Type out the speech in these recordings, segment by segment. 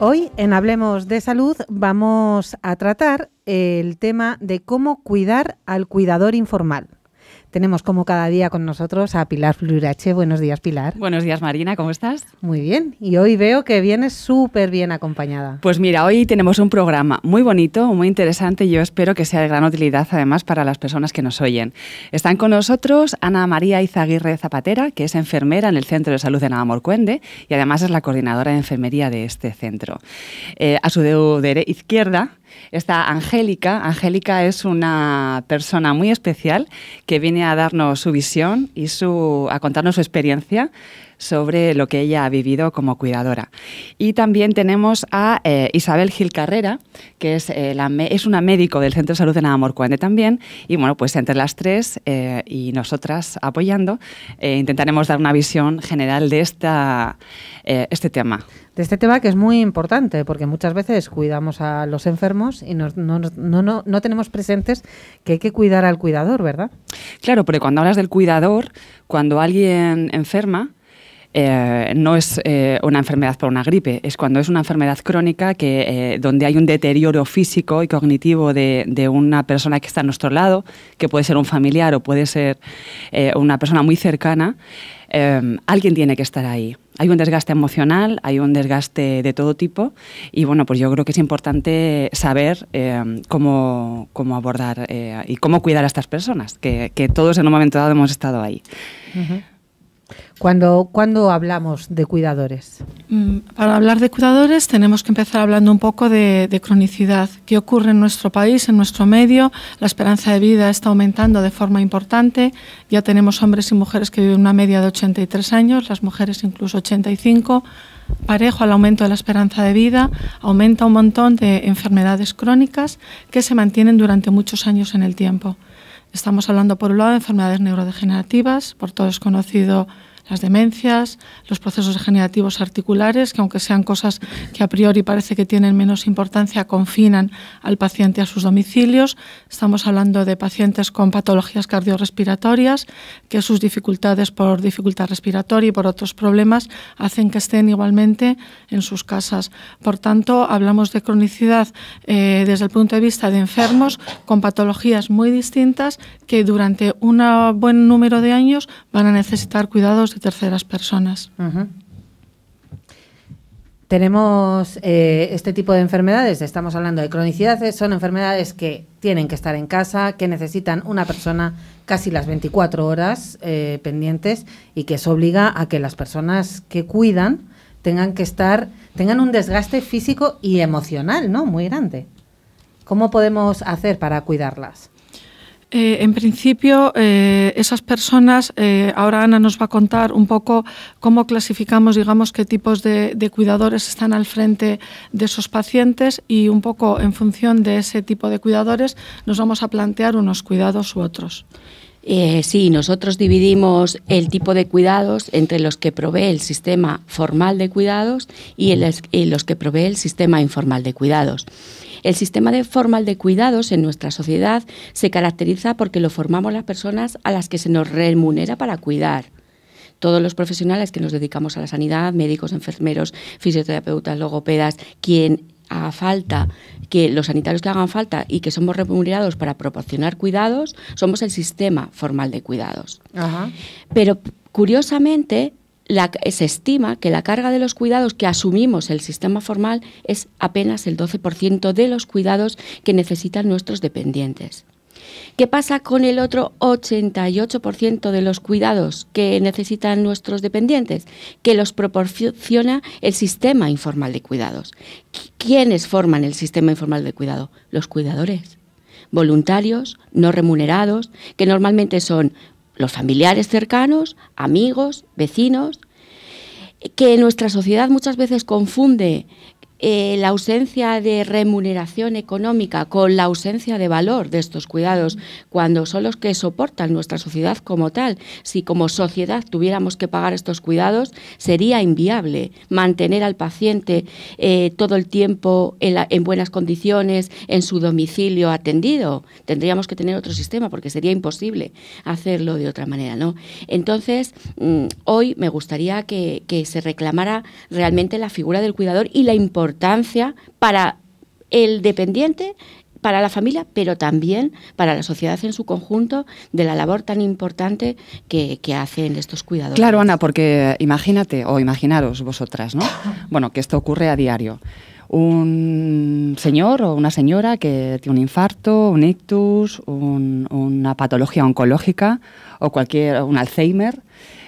Hoy en Hablemos de Salud vamos a tratar el tema de cómo cuidar al cuidador informal. Tenemos como cada día con nosotros a Pilar Flurache. Buenos días, Pilar. Buenos días, Marina, ¿cómo estás? Muy bien, y hoy veo que vienes súper bien acompañada. Pues mira, hoy tenemos un programa muy bonito, muy interesante y yo espero que sea de gran utilidad además para las personas que nos oyen. Están con nosotros Ana María Izaguirre Zapatera, que es enfermera en el Centro de Salud de Navalmoruende y además es la coordinadora de enfermería de este centro. A su izquierda está Angélica. Angélica es una persona muy especial que viene a darnos su visión y a contarnos su experiencia sobre lo que ella ha vivido como cuidadora. Y también tenemos a Isabel Gil Carrera, que es una médico del Centro de Salud de Navalmoruende también, y bueno, pues entre las tres y nosotras apoyando, intentaremos dar una visión general de este tema. De este tema que es muy importante, porque muchas veces cuidamos a los enfermos y no tenemos presentes que hay que cuidar al cuidador, ¿verdad? Claro, porque cuando hablas del cuidador, cuando alguien enferma, no es una enfermedad por una gripe, es cuando es una enfermedad crónica donde hay un deterioro físico y cognitivo de una persona que está a nuestro lado, que puede ser un familiar o puede ser una persona muy cercana. Alguien tiene que estar ahí. Hay un desgaste emocional, hay un desgaste de todo tipo y bueno, pues yo creo que es importante saber cómo abordar y cómo cuidar a estas personas, que todos en un momento dado hemos estado ahí. Uh-huh. ¿Cuándo hablamos de cuidadores? Para hablar de cuidadores tenemos que empezar hablando un poco de cronicidad. ¿Qué ocurre en nuestro país, en nuestro medio? La esperanza de vida está aumentando de forma importante. Ya tenemos hombres y mujeres que viven una media de 83 años, las mujeres incluso 85. Parejo al aumento de la esperanza de vida, aumenta un montón de enfermedades crónicas que se mantienen durante muchos años en el tiempo. Estamos hablando, por un lado, de enfermedades neurodegenerativas, por todos conocido las demencias, los procesos degenerativos articulares, que aunque sean cosas que a priori parece que tienen menos importancia, confinan al paciente a sus domicilios. Estamos hablando de pacientes con patologías cardiorrespiratorias, que sus dificultades por dificultad respiratoria y por otros problemas hacen que estén igualmente en sus casas. Por tanto, hablamos de cronicidad desde el punto de vista de enfermos con patologías muy distintas que durante un buen número de años van a necesitar cuidados de terceras personas. Uh-huh. Tenemos este tipo de enfermedades, estamos hablando de cronicidades, son enfermedades que tienen que estar en casa, que necesitan una persona casi las 24 horas pendientes y que eso obliga a que las personas que cuidan tengan un desgaste físico y emocional, ¿no? Muy grande. ¿Cómo podemos hacer para cuidarlas? En principio, esas personas, ahora Ana nos va a contar un poco cómo clasificamos, digamos, qué tipos de cuidadores están al frente de esos pacientes y un poco en función de ese tipo de cuidadores nos vamos a plantear unos cuidados u otros. Sí, nosotros dividimos el tipo de cuidados entre los que provee el sistema formal de cuidados y los que provee el sistema informal de cuidados. El sistema formal de cuidados en nuestra sociedad se caracteriza porque lo formamos las personas a las que se nos remunera para cuidar. Todos los profesionales que nos dedicamos a la sanidad, médicos, enfermeros, fisioterapeutas, logopedas, quien haga falta, que los sanitarios que hagan falta y que somos remunerados para proporcionar cuidados, somos el sistema formal de cuidados. Ajá. Pero curiosamente, se estima que la carga de los cuidados que asumimos el sistema formal es apenas el 12% de los cuidados que necesitan nuestros dependientes. ¿Qué pasa con el otro 88% de los cuidados que necesitan nuestros dependientes? Que los proporciona el sistema informal de cuidados. ¿Quiénes forman el sistema informal de cuidado? Los cuidadores, voluntarios, no remunerados, que normalmente son los familiares cercanos, amigos, vecinos, que nuestra sociedad muchas veces confunde la ausencia de remuneración económica con la ausencia de valor de estos cuidados, cuando son los que soportan nuestra sociedad como tal. Si como sociedad tuviéramos que pagar estos cuidados, sería inviable mantener al paciente todo el tiempo en buenas condiciones, en su domicilio atendido. Tendríamos que tener otro sistema porque sería imposible hacerlo de otra manera, ¿no? Entonces, hoy me gustaría que se reclamara realmente la figura del cuidador y la importancia importancia para el dependiente, para la familia, pero también para la sociedad en su conjunto, de la labor tan importante que hacen estos cuidadores. Claro, Ana, porque imagínate, o imaginaros vosotras, ¿no? Bueno, que esto ocurre a diario. Un señor o una señora que tiene un infarto, un ictus, una patología oncológica o un Alzheimer.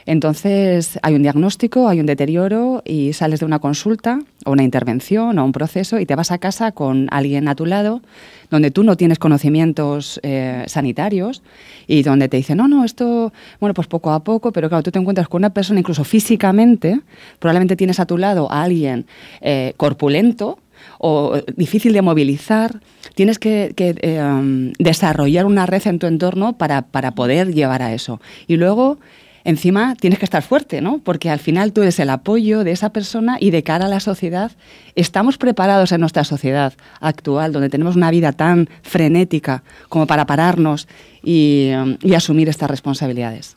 Entonces hay un diagnóstico, hay un deterioro y sales de una consulta o una intervención o un proceso y te vas a casa con alguien a tu lado donde tú no tienes conocimientos sanitarios y donde te dicen, no, esto, bueno, pues poco a poco, pero claro, tú te encuentras con una persona incluso físicamente, probablemente tienes a tu lado a alguien corpulento o difícil de movilizar, tienes que desarrollar una red en tu entorno para poder llevar a eso. Y luego, encima, tienes que estar fuerte, ¿no? Porque al final tú eres el apoyo de esa persona y de cara a la sociedad. ¿Estamos preparados en nuestra sociedad actual, donde tenemos una vida tan frenética como para pararnos y asumir estas responsabilidades?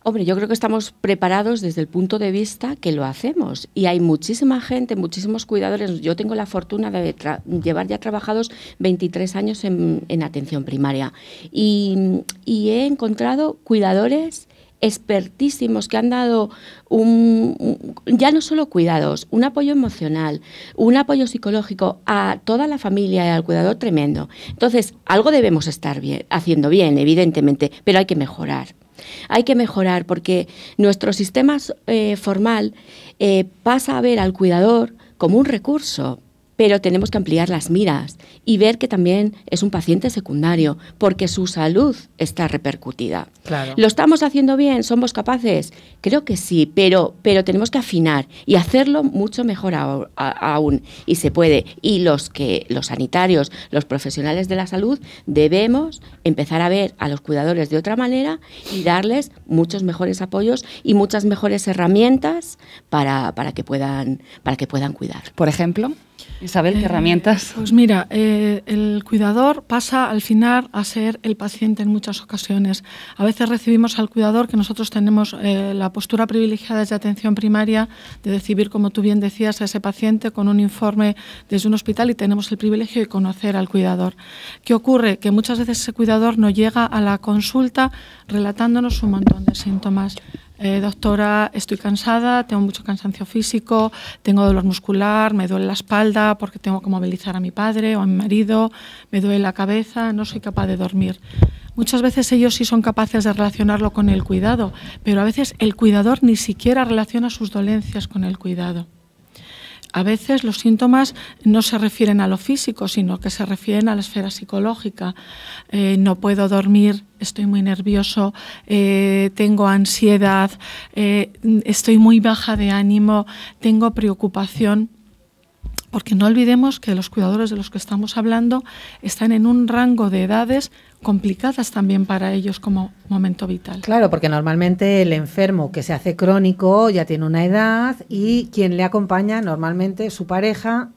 Hombre, yo creo que estamos preparados desde el punto de vista que lo hacemos. Y hay muchísima gente, muchísimos cuidadores. Yo tengo la fortuna de llevar ya trabajados 23 años en atención primaria. Y he encontrado cuidadores expertísimos que han dado ya no solo cuidados, un apoyo emocional, un apoyo psicológico a toda la familia y al cuidador tremendo. Entonces, algo debemos estar haciendo bien, evidentemente, pero hay que mejorar. Hay que mejorar porque nuestro sistema formal pasa a ver al cuidador como un recurso, pero tenemos que ampliar las miras y ver que también es un paciente secundario, porque su salud está repercutida. Claro. ¿Lo estamos haciendo bien? ¿Somos capaces? Creo que sí, pero tenemos que afinar y hacerlo mucho mejor aún. Y se puede. Y los sanitarios, los profesionales de la salud, debemos empezar a ver a los cuidadores de otra manera y darles muchos mejores apoyos y muchas mejores herramientas para que puedan cuidar. Por ejemplo, Isabel, ¿qué herramientas? Pues mira, el cuidador pasa al final a ser el paciente en muchas ocasiones. A veces recibimos al cuidador, que nosotros tenemos la postura privilegiada desde atención primaria de recibir, como tú bien decías, a ese paciente con un informe desde un hospital y tenemos el privilegio de conocer al cuidador. ¿Qué ocurre? Que muchas veces ese cuidador no llega a la consulta relatándonos un montón de síntomas. Doctora, estoy cansada, tengo mucho cansancio físico, tengo dolor muscular, me duele la espalda porque tengo que movilizar a mi padre o a mi marido, me duele la cabeza, no soy capaz de dormir. Muchas veces ellos sí son capaces de relacionarlo con el cuidado, pero a veces el cuidador ni siquiera relaciona sus dolencias con el cuidado. A veces los síntomas no se refieren a lo físico, sino que se refieren a la esfera psicológica. No puedo dormir, estoy muy nervioso, tengo ansiedad, estoy muy baja de ánimo, tengo preocupación. Porque no olvidemos que los cuidadores de los que estamos hablando están en un rango de edades complicadas también para ellos como momento vital. Claro, porque normalmente el enfermo que se hace crónico ya tiene una edad y quien le acompaña normalmente su pareja,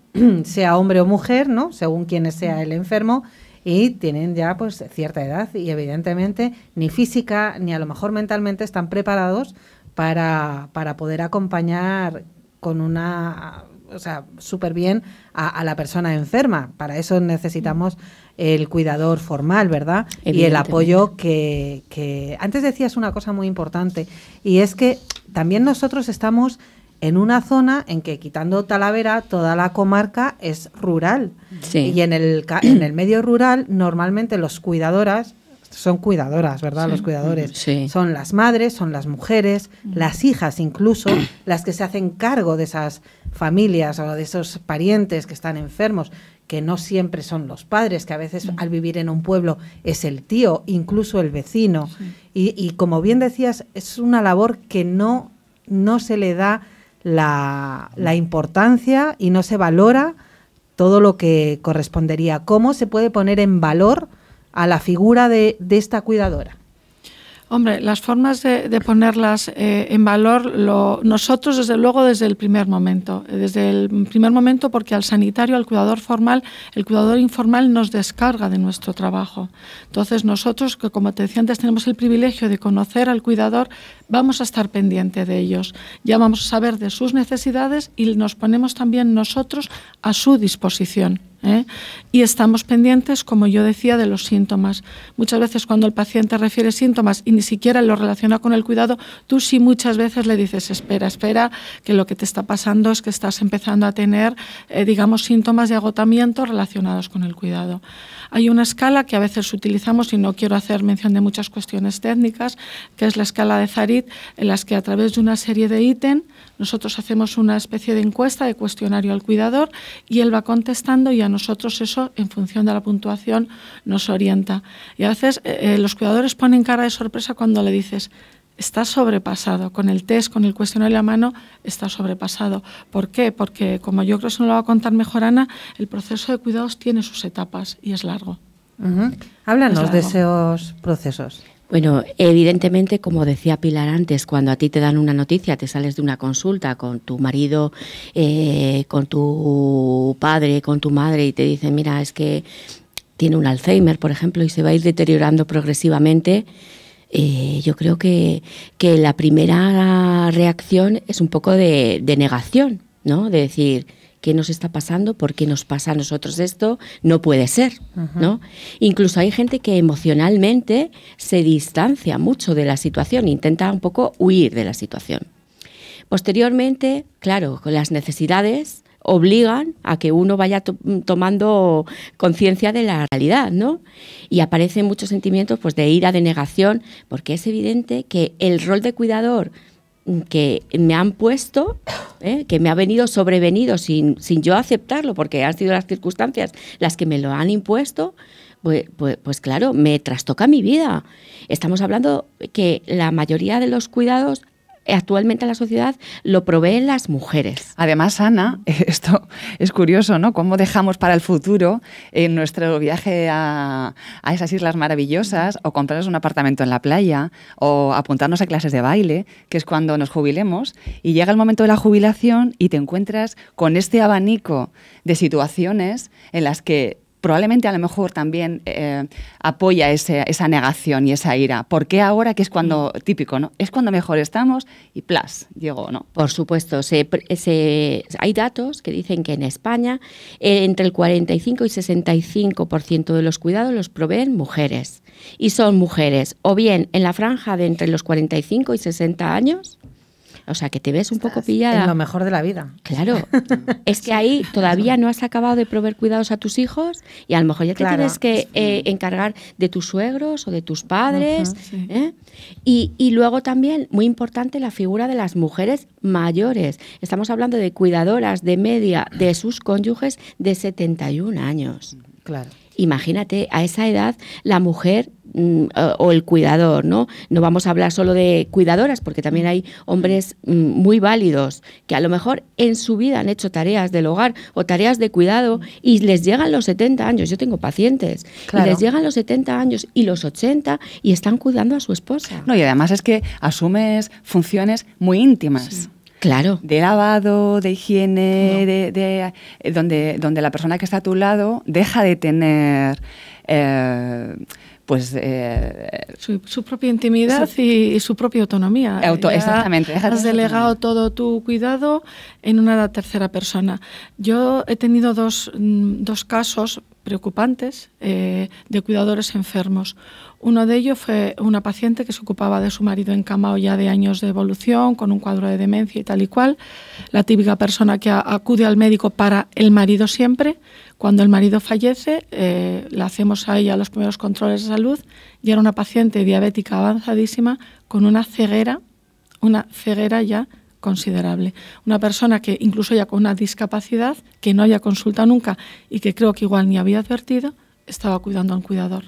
sea hombre o mujer, ¿no? Según quien sea el enfermo, y tienen ya pues cierta edad y evidentemente ni física ni a lo mejor mentalmente están preparados para poder acompañar con una... O sea, súper bien a la persona enferma. Para eso necesitamos el cuidador formal, ¿verdad? Y el apoyo que... Antes decías una cosa muy importante, y es que también nosotros estamos en una zona en que, quitando Talavera, toda la comarca es rural. Sí. Y en el medio rural, normalmente los cuidadoras... Son cuidadoras, ¿verdad? Sí. Los cuidadores. Sí. Son las madres, son las mujeres, las hijas incluso, las que se hacen cargo de esas familias o de esos parientes que están enfermos, que no siempre son los padres, que a veces al vivir en un pueblo es el tío, incluso el vecino. Sí. Y como bien decías, es una labor que no se le da la importancia y no se valora todo lo que correspondería. ¿Cómo se puede poner en valor a la figura de esta cuidadora? Hombre, las formas de ponerlas en valor, nosotros desde luego desde el primer momento. Porque al sanitario, al cuidador formal, el cuidador informal nos descarga de nuestro trabajo. Entonces nosotros, que como te decía antes, tenemos el privilegio de conocer al cuidador, vamos a estar pendiente de ellos. Ya vamos a saber de sus necesidades y nos ponemos también nosotros a su disposición. Y estamos pendientes, como yo decía, de los síntomas. Muchas veces cuando el paciente refiere síntomas y ni siquiera lo relaciona con el cuidado, tú sí muchas veces le dices espera, que lo que te está pasando es que estás empezando a tener, digamos, síntomas de agotamiento relacionados con el cuidado. Hay una escala que a veces utilizamos, y no quiero hacer mención de muchas cuestiones técnicas, que es la escala de Zarit, en las que a través de una serie de ítems nosotros hacemos una especie de encuesta, de cuestionario al cuidador, y él va contestando y a nosotros eso, en función de la puntuación, nos orienta. Y a veces los cuidadores ponen cara de sorpresa cuando le dices: está sobrepasado, con el test, con el cuestionario a la mano, está sobrepasado. ¿Por qué? Porque, como yo creo que se nos lo va a contar mejor Ana, el proceso de cuidados tiene sus etapas y es largo. Háblanos de esos procesos. Bueno, evidentemente, como decía Pilar antes, cuando a ti te dan una noticia, te sales de una consulta con tu marido, con tu padre, con tu madre, y te dicen: mira, es que tiene un Alzheimer, por ejemplo, y se va a ir deteriorando progresivamente. Yo creo que la primera reacción es un poco de negación, ¿no? De decir: ¿qué nos está pasando? ¿Por qué nos pasa a nosotros esto? No puede ser, ¿no? Incluso hay gente que emocionalmente se distancia mucho de la situación, intenta un poco huir de la situación. Posteriormente, claro, con las necesidades obligan a que uno vaya tomando conciencia de la realidad, ¿no? Y aparecen muchos sentimientos, pues, de ira, de negación, porque es evidente que el rol de cuidador que me han puesto, que me ha sobrevenido sin yo aceptarlo, porque han sido las circunstancias las que me lo han impuesto, pues claro, me trastoca mi vida. Estamos hablando que la mayoría de los cuidados actualmente en la sociedad lo proveen las mujeres. Además, Ana, esto es curioso, ¿no? Cómo dejamos para el futuro en nuestro viaje a esas islas maravillosas, o comprarnos un apartamento en la playa, o apuntarnos a clases de baile, que es cuando nos jubilemos, y llega el momento de la jubilación y te encuentras con este abanico de situaciones en las que probablemente a lo mejor también apoya esa negación y esa ira. ¿Por qué ahora? Que es cuando, típico, ¿no? Es cuando mejor estamos y ¡plas! Llegó, ¿no? Por supuesto. Hay datos que dicen que en España entre el 45 y 65% de los cuidados los proveen mujeres. Y son mujeres o bien en la franja de entre los 45 y 60 años, o sea, que te ves un poco pillada. En lo mejor de la vida. Claro. Es que ahí todavía no has acabado de proveer cuidados a tus hijos y a lo mejor ya te tienes que encargar de tus suegros o de tus padres. Sí. Y luego también, muy importante, la figura de las mujeres mayores. Estamos hablando de cuidadoras de media de sus cónyuges de 71 años. Claro. Imagínate, a esa edad la mujer o el cuidador, ¿no? No vamos a hablar solo de cuidadoras, porque también hay hombres muy válidos que a lo mejor en su vida han hecho tareas del hogar o tareas de cuidado y les llegan los 70 años. Yo tengo pacientes, claro, y les llegan los 70 años y los 80 y están cuidando a su esposa. No, y además es que asumes funciones muy íntimas. Sí. Claro. De lavado, de higiene, no. Donde la persona que está a tu lado deja de tener su propia intimidad y su propia autonomía. Exactamente. Has delegado todo tu cuidado en una tercera persona. Yo he tenido dos casos preocupantes de cuidadores enfermos. Uno de ellos fue una paciente que se ocupaba de su marido encamado ya de años de evolución, con un cuadro de demencia y tal y cual. La típica persona que acude al médico para el marido siempre. Cuando el marido fallece, le hacemos a ella los primeros controles de salud y era una paciente diabética avanzadísima con una ceguera ya considerable. Una persona que incluso ya con una discapacidad, que no había consultado nunca y que creo que igual ni había advertido, estaba cuidando a un cuidador.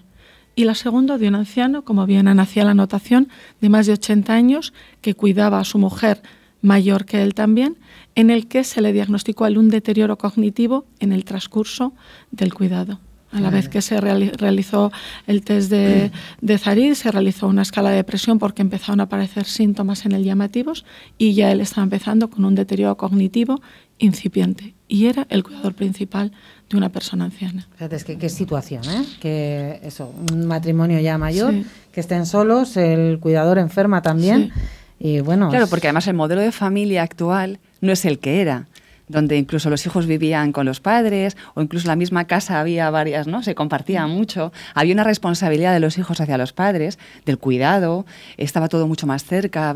Y la segunda de un anciano, como bien hacía la anotación, de más de 80 años, que cuidaba a su mujer mayor que él también, en el que se le diagnosticó a él un deterioro cognitivo en el transcurso del cuidado. A la vez que se realizó el test de Zarid, se realizó una escala de depresión porque empezaron a aparecer síntomas en él llamativos y ya él estaba empezando con un deterioro cognitivo incipiente. Y era el cuidador principal de una persona anciana. Fíjate, es que qué situación, ¿eh? Que eso, un matrimonio ya mayor, que estén solos, el cuidador enferma también. Sí. Y bueno, claro, porque además el modelo de familia actual no es el que era, donde incluso los hijos vivían con los padres o incluso en la misma casa había varias, ¿no? Se compartía mucho. Había una responsabilidad de los hijos hacia los padres, del cuidado, estaba todo mucho más cerca,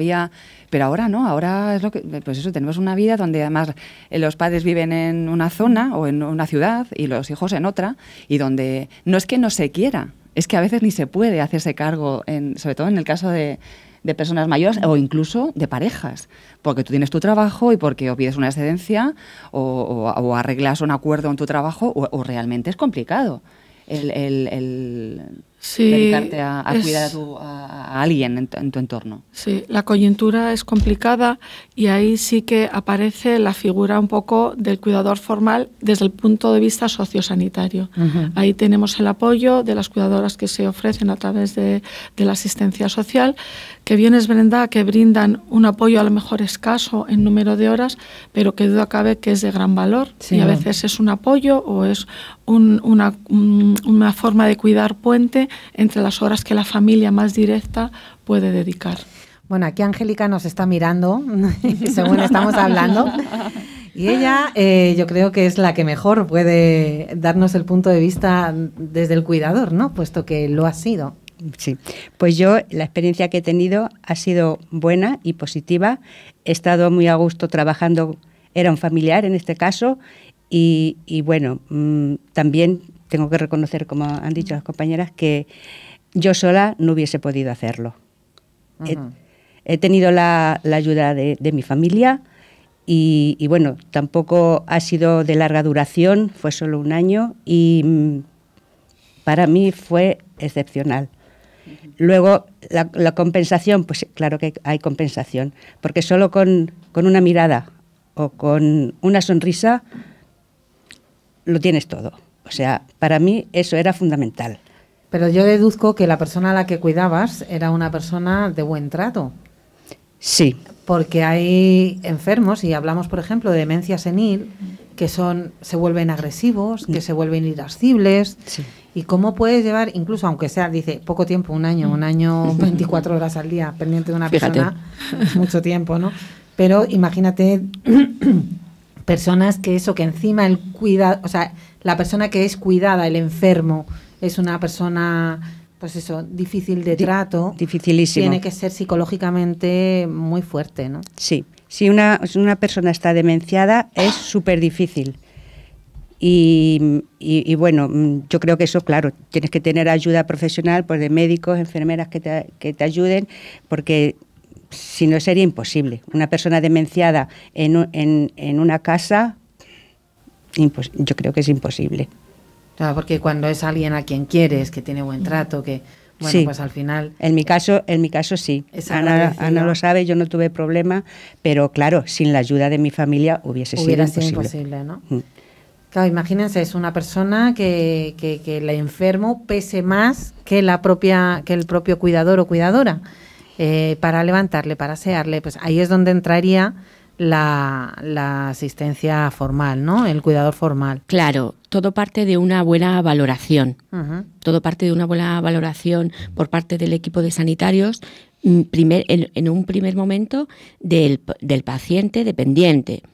pero ahora no, ahora es lo que, pues eso, tenemos una vida donde además los padres viven en una zona o en una ciudad y los hijos en otra, y donde no es que no se quiera, es que a veces ni se puede hacerse cargo, sobre todo en el caso de personas mayores o incluso de parejas, porque tú tienes tu trabajo y porque o pides una excedencia o arreglas un acuerdo en tu trabajo o realmente es complicado dedicarte a cuidar a alguien en tu entorno. Sí, la coyuntura es complicada y ahí sí que aparece la figura un poco del cuidador formal desde el punto de vista sociosanitario. Ahí tenemos el apoyo de las cuidadoras que se ofrecen a través de la asistencia social, que bien es verdad que brindan un apoyo a lo mejor escaso en número de horas, pero que duda cabe que es de gran valor. Sí, y a veces es un apoyo o es una forma de cuidar puente entre las horas que la familia más directa puede dedicar. Bueno, aquí Angélica nos está mirando según estamos hablando y ella yo creo que es la que mejor puede darnos el punto de vista desde el cuidador, ¿no? Puesto que lo ha sido. Sí, pues yo la experiencia que he tenido ha sido buena y positiva. He estado muy a gusto trabajando, era un familiar en este caso y bueno, también tengo que reconocer, como han dicho las compañeras, que yo sola no hubiese podido hacerlo. He tenido la ayuda de mi familia y bueno, tampoco ha sido de larga duración, fue solo un año y para mí fue excepcional. Luego, la compensación, pues claro que hay compensación, porque solo con una mirada o con una sonrisa lo tienes todo. O sea, para mí eso era fundamental. Pero yo deduzco que la persona a la que cuidabas era una persona de buen trato. Sí. Porque hay enfermos, y hablamos, por ejemplo, de demencia senil, que se vuelven agresivos, que se vuelven irascibles. Sí. ¿Y cómo puedes llevar, incluso aunque sea, dice, poco tiempo, un año 24 horas al día, pendiente de una persona, es mucho tiempo, ¿no? Pero imagínate personas que encima el cuidado, o sea, la persona que es cuidada, el enfermo, es una persona, pues eso, difícil de trato. Dificilísimo. Tiene que ser psicológicamente muy fuerte, ¿no? Sí, si una persona está demenciada es súper difícil. Y bueno, yo creo que eso, claro, tienes que tener ayuda profesional, pues de médicos, enfermeras que te ayuden, porque si no sería imposible. Una persona demenciada en una casa, yo creo que es imposible. Claro, porque cuando es alguien a quien quieres, que tiene buen trato, que bueno, sí, pues al final... En mi caso sí. Ana lo sabe, yo no tuve problema, pero claro, sin la ayuda de mi familia hubiera sido imposible, ¿no? Claro, imagínense, es una persona que el enfermo pese más que el propio cuidador o cuidadora para levantarle, para asearle. Pues ahí es donde entraría la asistencia formal, ¿no? El cuidador formal. Claro, todo parte de una buena valoración. Todo parte de una buena valoración por parte del equipo de sanitarios, en un primer momento del paciente dependiente,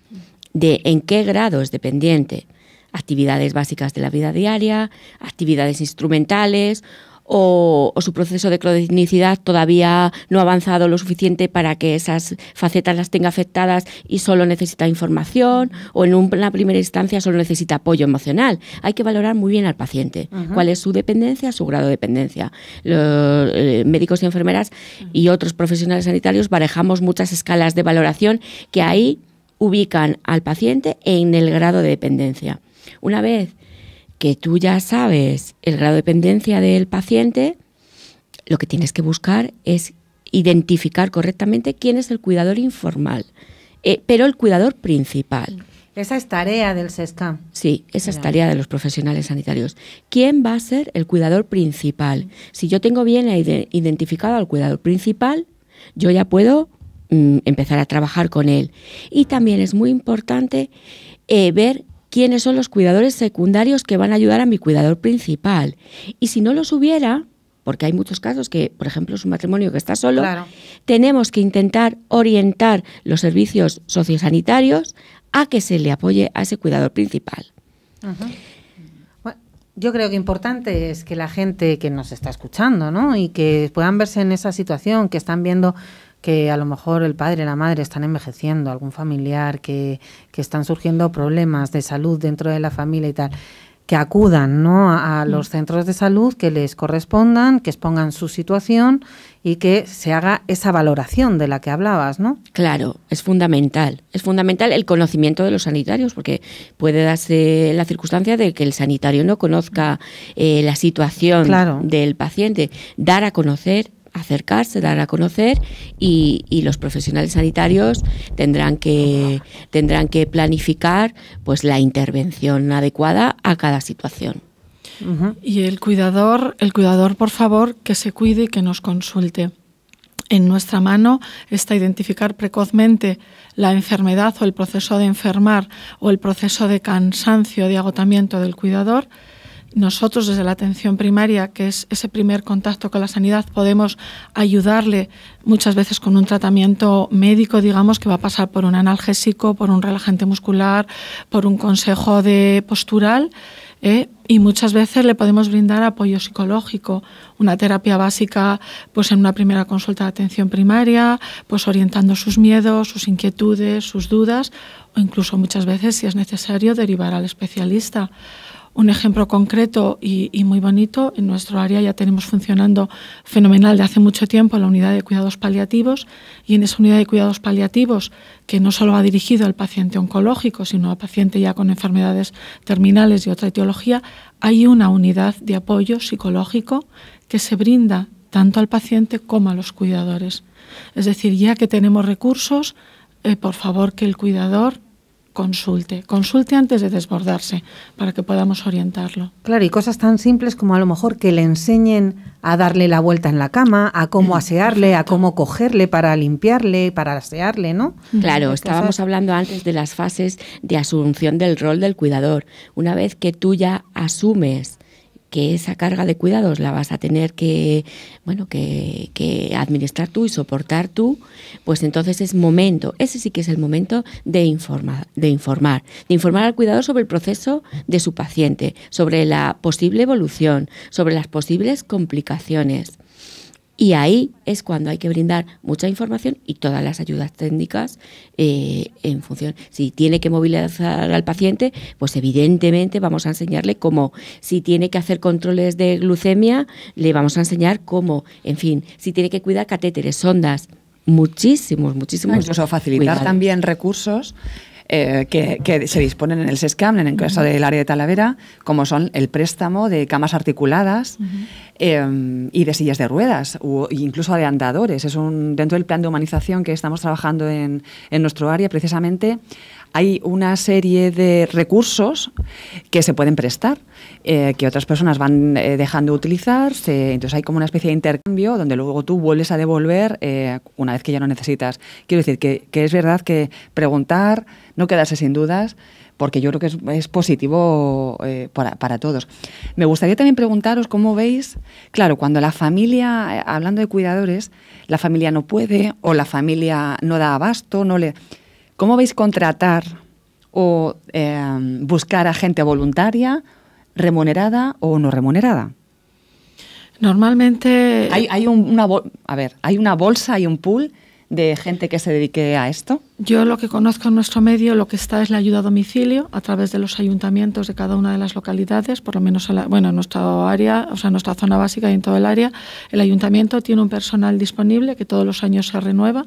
de en qué grado es dependiente. Actividades básicas de la vida diaria, actividades instrumentales o su proceso de cronicidad todavía no ha avanzado lo suficiente para que esas facetas las tenga afectadas y solo necesita información o en una primera instancia solo necesita apoyo emocional. Hay que valorar muy bien al paciente, cuál es su dependencia, su grado de dependencia. Los médicos y enfermeras y otros profesionales sanitarios barajamos muchas escalas de valoración que ahí ubican al paciente en el grado de dependencia. Una vez que tú ya sabes el grado de dependencia del paciente, lo que tienes que buscar es identificar correctamente quién es el cuidador informal, pero el cuidador principal. Esa es tarea del SESCAM. Sí, esa es tarea de los profesionales sanitarios. ¿Quién va a ser el cuidador principal? Si yo tengo bien identificado al cuidador principal, yo ya puedo empezar a trabajar con él. Y también es muy importante ver quiénes son los cuidadores secundarios que van a ayudar a mi cuidador principal. Y si no los hubiera, porque hay muchos casos que, por ejemplo, es un matrimonio que está solo, claro, tenemos que intentar orientar los servicios sociosanitarios a que se le apoye a ese cuidador principal. Bueno, yo creo que importante es que la gente que nos está escuchando, ¿no?, y que puedan verse en esa situación, que están viendo que a lo mejor el padre y la madre están envejeciendo, algún familiar, que están surgiendo problemas de salud dentro de la familia y tal, que acudan, ¿no?, a los centros de salud que les correspondan, que expongan su situación y que se haga esa valoración de la que hablabas, ¿no? Claro, es fundamental. Es fundamental el conocimiento de los sanitarios, porque puede darse la circunstancia de que el sanitario no conozca la situación, claro, del paciente. Dar a conocer, acercarse, dar a conocer, y los profesionales sanitarios tendrán que planificar pues la intervención adecuada a cada situación. Y el cuidador, por favor, que se cuide y que nos consulte. En nuestra mano está identificar precozmente la enfermedad o el proceso de enfermar o el proceso de cansancio, de agotamiento del cuidador. Nosotros, desde la atención primaria, que es ese primer contacto con la sanidad, podemos ayudarle muchas veces con un tratamiento médico, digamos, que va a pasar por un analgésico, por un relajante muscular, por un consejo de postural, y muchas veces le podemos brindar apoyo psicológico, una terapia básica, pues en una primera consulta de atención primaria, pues orientando sus miedos, sus inquietudes, sus dudas, o incluso muchas veces, si es necesario, derivar al especialista. Un ejemplo concreto y muy bonito, en nuestro área ya tenemos funcionando fenomenal de hace mucho tiempo la unidad de cuidados paliativos, y en esa unidad de cuidados paliativos, que no solo va dirigido al paciente oncológico, sino al paciente ya con enfermedades terminales y otra etiología, hay una unidad de apoyo psicológico que se brinda tanto al paciente como a los cuidadores. Es decir, ya que tenemos recursos, por favor, que el cuidador consulte antes de desbordarse para que podamos orientarlo. Claro, y cosas tan simples como a lo mejor que le enseñen a darle la vuelta en la cama, a cómo asearle, a cómo cogerle para limpiarle, para asearle, ¿no? Claro, estábamos hablando antes de las fases de asunción del rol del cuidador. Una vez que tú ya asumes que esa carga de cuidados la vas a tener que administrar tú y soportar tú, pues entonces es momento, ese sí que es el momento de informar al cuidador sobre el proceso de su paciente, sobre la posible evolución, sobre las posibles complicaciones. Y ahí es cuando hay que brindar mucha información y todas las ayudas técnicas en función. Si tiene que movilizar al paciente, pues evidentemente vamos a enseñarle cómo. Si tiene que hacer controles de glucemia, le vamos a enseñar cómo. En fin, si tiene que cuidar catéteres, sondas, muchísimos. Incluso facilitar cuidados. También recursos que se disponen en el SESCAM, en el caso del área de Talavera, como son el préstamo de camas articuladas y de sillas de ruedas, o incluso de andadores. Dentro del plan de humanización que estamos trabajando en nuestro área, precisamente, hay una serie de recursos que se pueden prestar, que otras personas van dejando de utilizar. Entonces hay como una especie de intercambio donde luego tú vuelves a devolver una vez que ya no necesitas. Quiero decir que es verdad que preguntar, no quedarse sin dudas, porque yo creo que es positivo para todos. Me gustaría también preguntaros cómo veis, claro, cuando la familia, hablando de cuidadores, la familia no puede o la familia no da abasto, ¿cómo veis contratar o buscar a gente voluntaria, remunerada o no remunerada? Normalmente hay una bolsa, hay un pool de gente que se dedique a esto. Yo lo que conozco en nuestro medio, lo que está es la ayuda a domicilio a través de los ayuntamientos de cada una de las localidades, por lo menos en nuestra área, o sea, en nuestra zona básica y en todo el área. El ayuntamiento tiene un personal disponible que todos los años se renueva,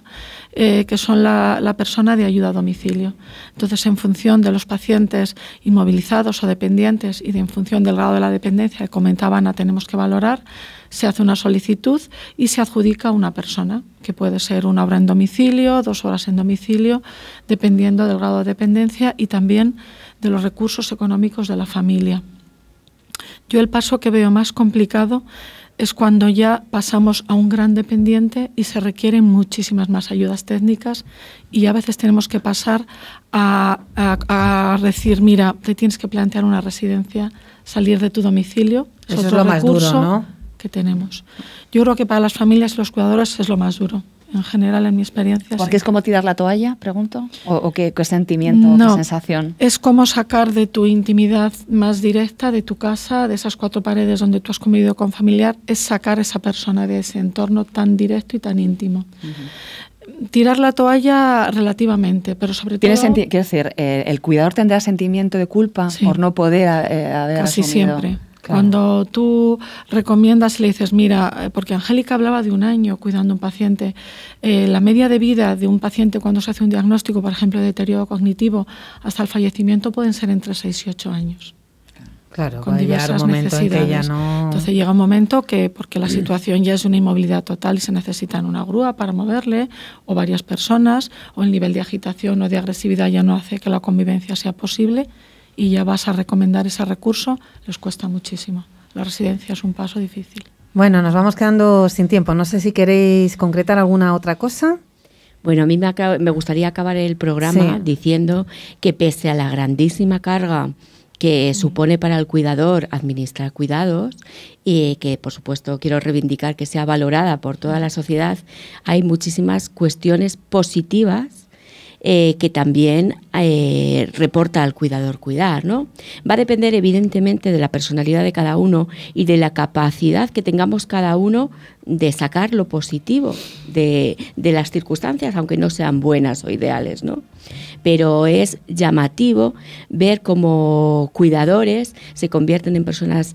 que son la persona de ayuda a domicilio. Entonces, en función de los pacientes inmovilizados o dependientes y en función del grado de la dependencia que comentaba Ana, tenemos que valorar, se hace una solicitud y se adjudica a una persona que puede ser 1 hora en domicilio, 2 horas en domicilio, dependiendo del grado de dependencia y también de los recursos económicos de la familia. Yo el paso que veo más complicado es cuando ya pasamos a un gran dependiente y se requieren muchísimas más ayudas técnicas y a veces tenemos que pasar a decir, mira, te tienes que plantear una residencia, salir de tu domicilio. Eso es lo más duro, ¿no? Que tenemos. Yo creo que para las familias y los cuidadores es lo más duro. En general, en mi experiencia. ¿Porque es como tirar la toalla, pregunto? ¿O qué sentimiento, no, qué sensación? Es como sacar de tu intimidad más directa, de tu casa, de esas 4 paredes donde tú has convivido con familiar, es sacar a esa persona de ese entorno tan directo y tan íntimo. Tirar la toalla relativamente, pero sobre todo... Quiero decir, ¿el cuidador tendrá sentimiento de culpa por no poder haber casi asumido? Siempre. Claro. Cuando tú recomiendas y le dices, mira, porque Angélica hablaba de 1 año cuidando a un paciente, la media de vida de un paciente cuando se hace un diagnóstico, por ejemplo, de deterioro cognitivo, hasta el fallecimiento pueden ser entre 6 y 8 años. Claro, con diversas necesidades. Entonces llega un momento que, porque la situación ya es una inmovilidad total y se necesitan una grúa para moverle, o varias personas, o el nivel de agitación o de agresividad ya no hace que la convivencia sea posible, y ya vas a recomendar ese recurso, les cuesta muchísimo. La residencia es un paso difícil. Bueno, nos vamos quedando sin tiempo. No sé si queréis concretar alguna otra cosa. Bueno, a mí me gustaría acabar el programa diciendo que pese a la grandísima carga que supone para el cuidador administrar cuidados y que, por supuesto, quiero reivindicar que sea valorada por toda la sociedad, hay muchísimas cuestiones positivas que también reporta al cuidador cuidar, ¿no? Va a depender evidentemente de la personalidad de cada uno y de la capacidad que tengamos cada uno de sacar lo positivo de las circunstancias, aunque no sean buenas o ideales, ¿no? Pero es llamativo ver cómo cuidadores se convierten en personas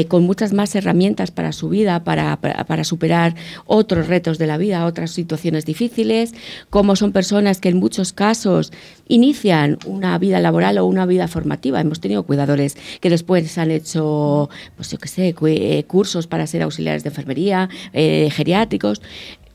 con muchas más herramientas para su vida, para superar otros retos de la vida, otras situaciones difíciles, cómo son personas que en muchos casos inician una vida laboral o una vida formativa. Hemos tenido cuidadores que después han hecho, pues yo qué sé, cursos para ser auxiliares de enfermería, geriátricos.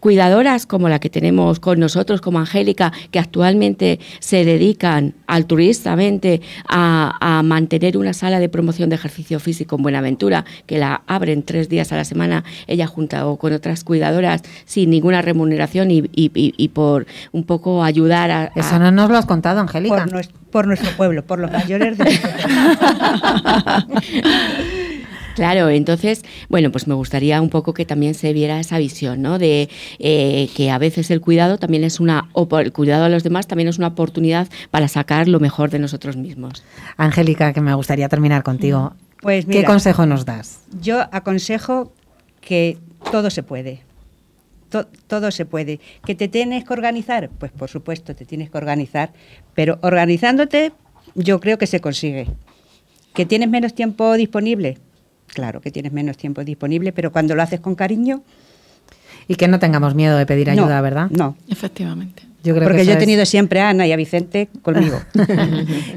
Cuidadoras como la que tenemos con nosotros, como Angélica, que actualmente se dedican altruistamente a mantener una sala de promoción de ejercicio físico en Buenaventura, que la abren 3 días a la semana, ella junto con otras cuidadoras, sin ninguna remuneración y por un poco ayudar a... Eso no nos lo has contado, Angélica. Por nuestro pueblo, por los mayores de nuestro pueblo. Claro, entonces, bueno, pues me gustaría un poco que también se viera esa visión, ¿no? De que a veces el cuidado también es el cuidado de los demás también es una oportunidad para sacar lo mejor de nosotros mismos. Angélica, que me gustaría terminar contigo. Pues mira, ¿qué consejo nos das? Yo aconsejo que todo se puede. Todo se puede. ¿Que te tienes que organizar? Pues por supuesto te tienes que organizar, pero organizándote yo creo que se consigue. ¿Que tienes menos tiempo disponible? Claro que tienes menos tiempo disponible, pero cuando lo haces con cariño... Y que no tengamos miedo de pedir ayuda, ¿verdad? No. Efectivamente. Yo creo porque que yo he tenido siempre a Ana y a Vicente conmigo.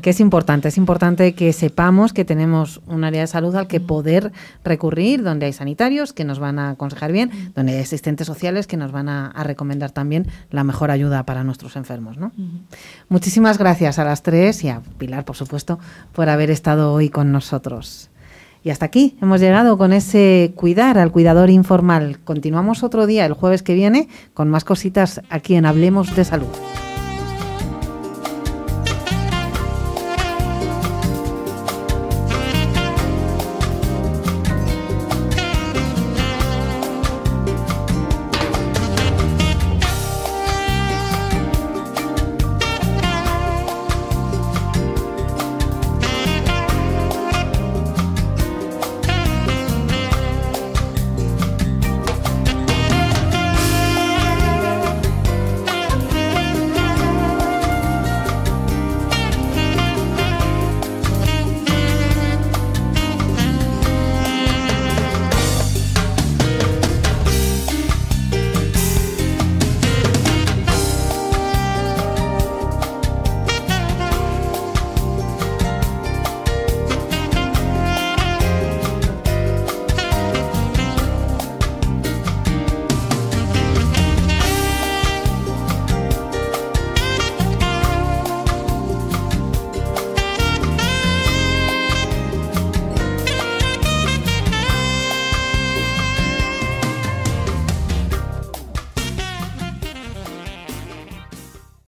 Que es importante que sepamos que tenemos un área de salud al que poder recurrir, donde hay sanitarios que nos van a aconsejar bien, donde hay asistentes sociales que nos van a recomendar también la mejor ayuda para nuestros enfermos, ¿no? Muchísimas gracias a las 3 y a Pilar, por supuesto, por haber estado hoy con nosotros. Y hasta aquí hemos llegado con ese cuidar al cuidador informal. Continuamos otro día, el jueves que viene, con más cositas aquí en Hablemos de Salud.